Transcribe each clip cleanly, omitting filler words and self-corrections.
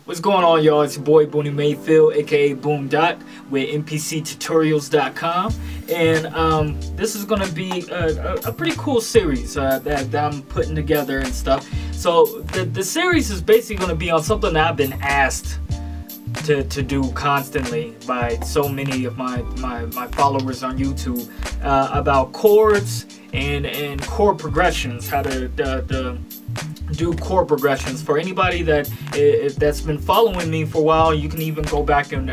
What's going on, y'all? It's your boy Boon Mayfield, aka Boon Doc, with M.P.C.tutorials.com, and this is gonna be a pretty cool series that I'm putting together and stuff. So the series is basically gonna be on something that I've been asked to do constantly by so many of my followers on YouTube about chords and chord progressions, how to do chord progressions. For anybody that's been following me for a while, you can even go back and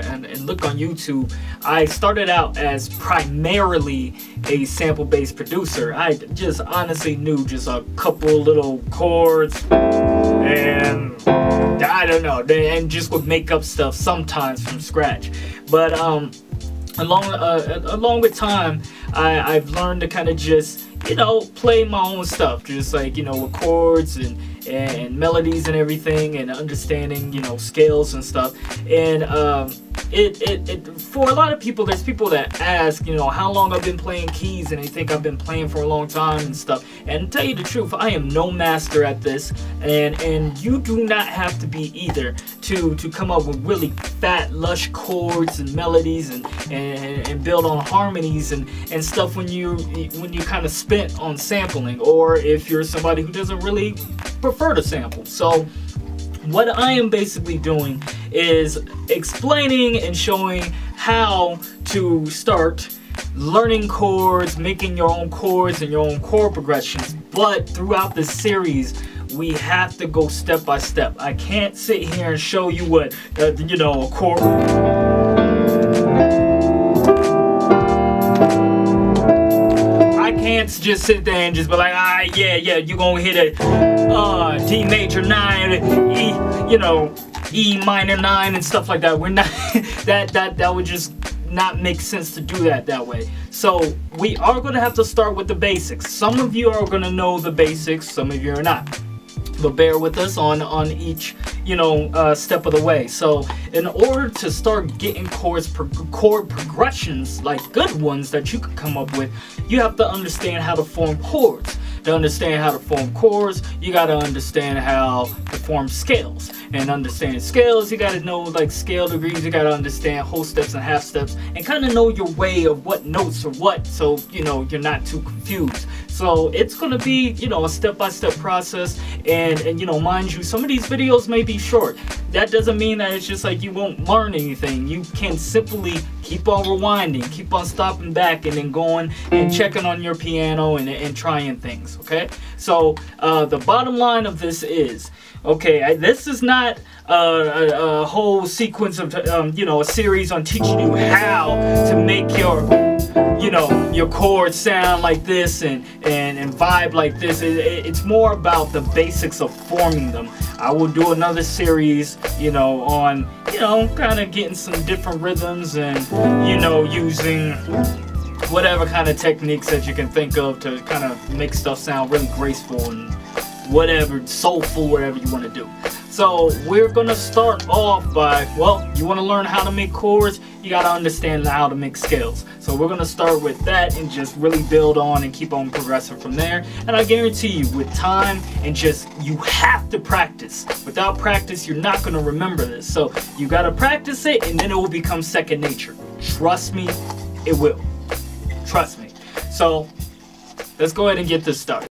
look on YouTube. I started out as primarily a sample-based producer. I just honestly knew just a couple little chords and I don't know, and just would make up stuff sometimes from scratch. But along with time, I've learned to kind of just, you know, play my own stuff, just like, you know, with chords and melodies and everything, and understanding, you know, scales and stuff. And it for a lot of people, there's people that ask, you know, how long I've been playing keys, and they think I've been playing for a long time and stuff. And to tell you the truth, I am no master at this, and you do not have to be either to come up with really fat, lush chords and melodies and build on harmonies and stuff when you kind of spent on sampling, or if you're somebody who doesn't really prefer to sample. So what I am basically doing is explaining and showing how to start learning chords, making your own chords and your own chord progressions. But throughout the series, we have to go step by step. I can't sit here and show you what you know, a chord. I can't just sit there and just be like, ah, yeah, you're gonna hit a D major 9, E, you know, E minor 9 and stuff like that. We're not that would just not make sense to do that way. So we are gonna have to start with the basics. Some of you are gonna know the basics, some of you are not. But bear with us on each, you know, step of the way. So in order to start getting chord progressions, like good ones that you can come up with, you have to understand how to form chords. To understand how to form chords, you got to understand how to form scales. And understanding scales, you got to know like scale degrees, you got to understand whole steps and half steps, and kind of know your way of what notes are what, so you know you're not too confused. So it's going to be, you know, a step-by-step process, and you know, mind you, some of these videos may be short. That doesn't mean that it's just like you won't learn anything. You can simply keep on rewinding, keep on stopping back, and then going and checking on your piano and trying things, okay? So the bottom line of this is, okay, this is not a whole sequence of, you know, a series on teaching you how to make your, you know, your chords sound like this and vibe like this. It's more about the basics of forming them. I will do another series, you know, on, you know, kind of getting some different rhythms and, you know, using whatever kind of techniques that you can think of to kind of make stuff sound really graceful and whatever, soulful, whatever you want to do. So we're gonna start off by, well, you want to learn how to make chords, you got to understand how to make scales. So we're gonna start with that and just really build on and keep on progressing from there. And I guarantee you, with time and just, you have to practice. Without practice, you're not gonna remember this. So you got to practice it, and then it will become second nature. Trust me, it will. Trust me. So let's go ahead and get this started.